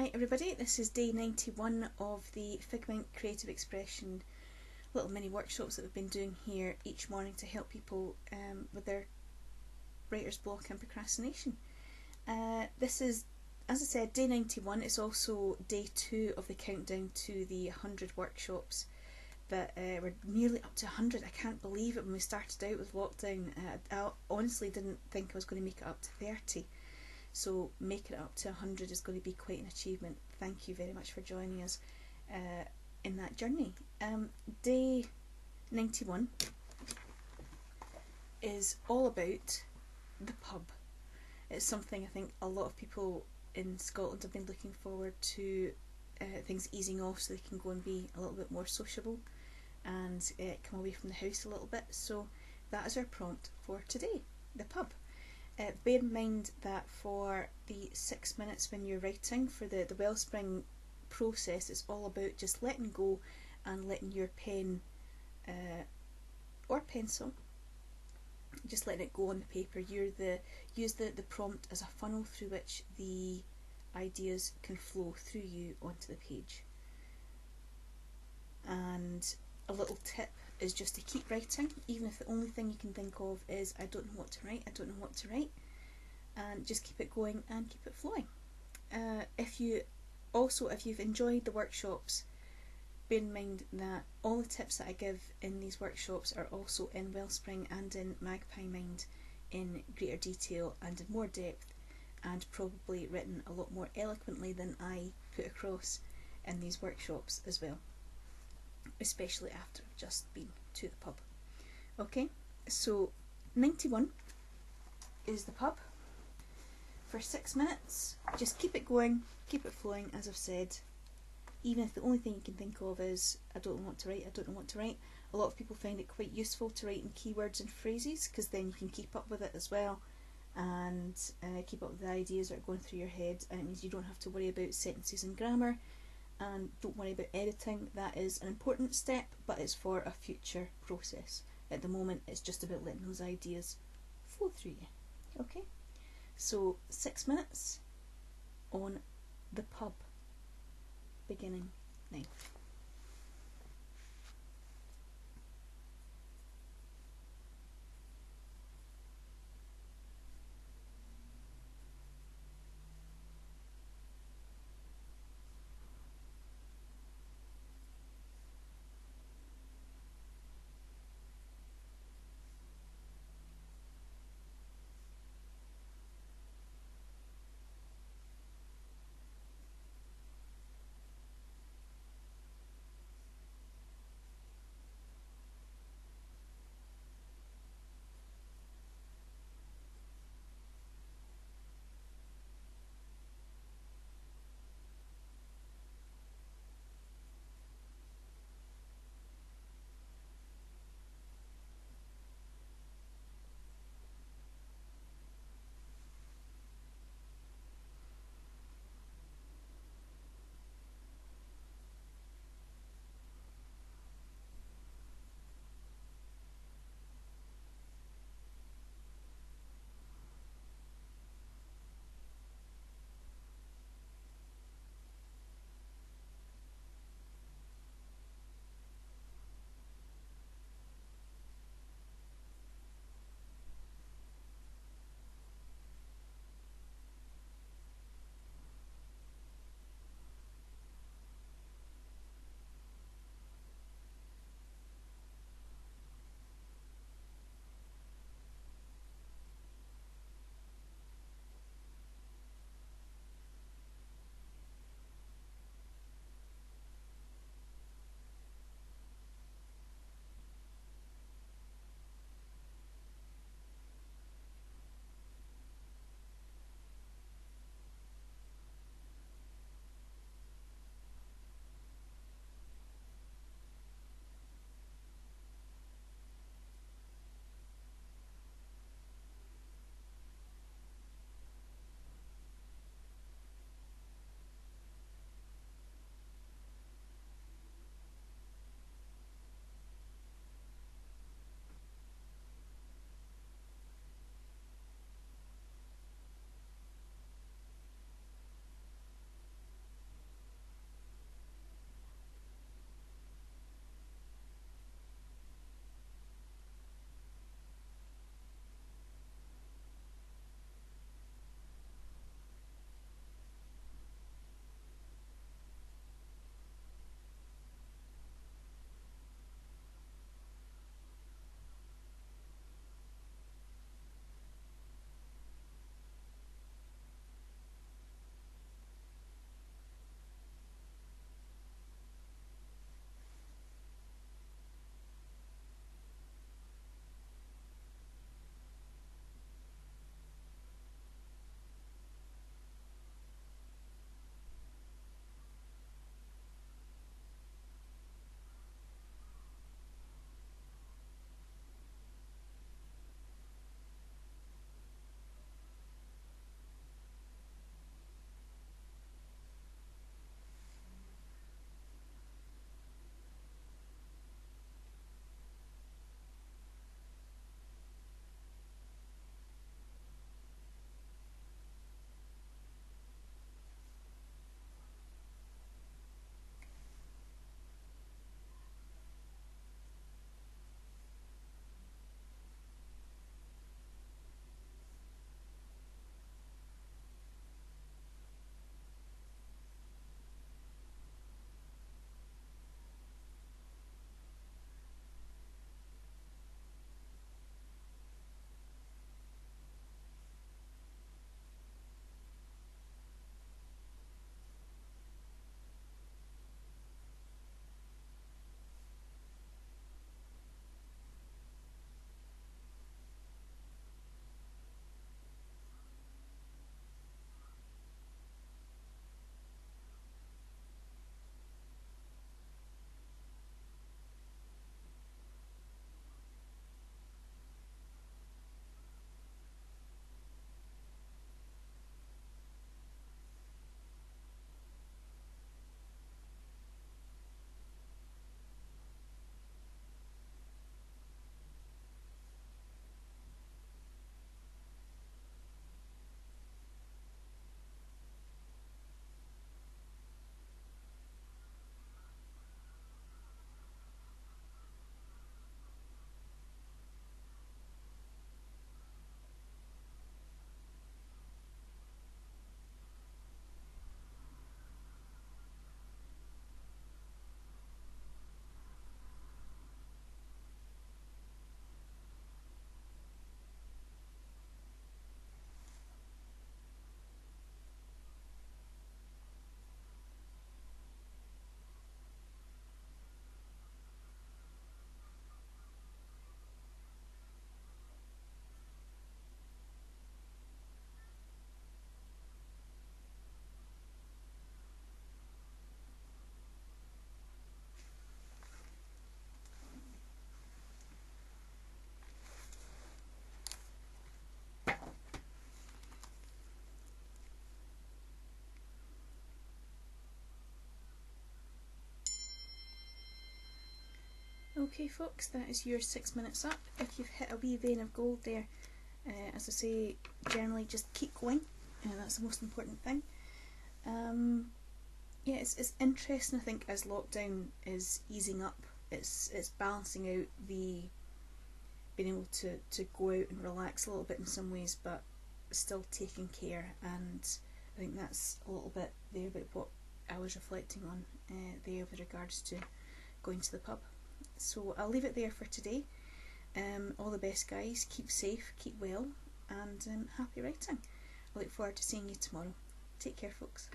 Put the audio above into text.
Hi everybody, this is day 91 of the Figment Creative Expression little mini workshops that we've been doing here each morning to help people with their writer's block and procrastination. This is, as I said, day 91. It's also day 2 of the countdown to the 100 workshops. But we're nearly up to 100. I can't believe it when we started out with lockdown. I honestly didn't think I was going to make it up to 30. So making it up to 100 is going to be quite an achievement. Thank you very much for joining us in that journey. Day 91 is all about the pub. It's something I think a lot of people in Scotland have been looking forward to, things easing off so they can go and be a little bit more sociable and come away from the house a little bit. So that is our prompt for today, the pub. Bear in mind that for the 6 minutes when you're writing, for the Wellspring process, it's all about just letting go and letting your pen or pencil, just letting it go on the paper. Use the prompt as a funnel through which the ideas can flow through you onto the page. And a little tip is just to keep writing, even if the only thing you can think of is I don't know what to write, and just keep it going and keep it flowing. If you've enjoyed the workshops, bear in mind that all the tips that I give in these workshops are also in Wellspring and in Magpie Mind in greater detail and in more depth, and probably written a lot more eloquently than I put across in these workshops as well, especially after I've just been to the pub. Okay, so 91 is the pub. For 6 minutes, just keep it going, keep it flowing, as I've said. Even if the only thing you can think of is I don't know what to write. A lot of people find it quite useful to write in keywords and phrases, because then you can keep up with it as well, and keep up with the ideas that are going through your head, and it means you don't have to worry about sentences and grammar, and don't worry about editing. That is an important step, but it's for a future process. At the moment, it's just about letting those ideas flow through you. Okay, so 6 minutes on the pub, beginning now. Okay folks, that is your 6 minutes up. If you've hit a wee vein of gold there, as I say, generally just keep going, that's the most important thing. Yeah, it's interesting, I think, as lockdown is easing up, it's balancing out the being able to go out and relax a little bit in some ways, but still taking care, and I think that's a little bit there about what I was reflecting on there with regards to going to the pub. So I'll leave it there for today. All the best, guys. Keep safe, keep well, and happy writing. I look forward to seeing you tomorrow. Take care, folks.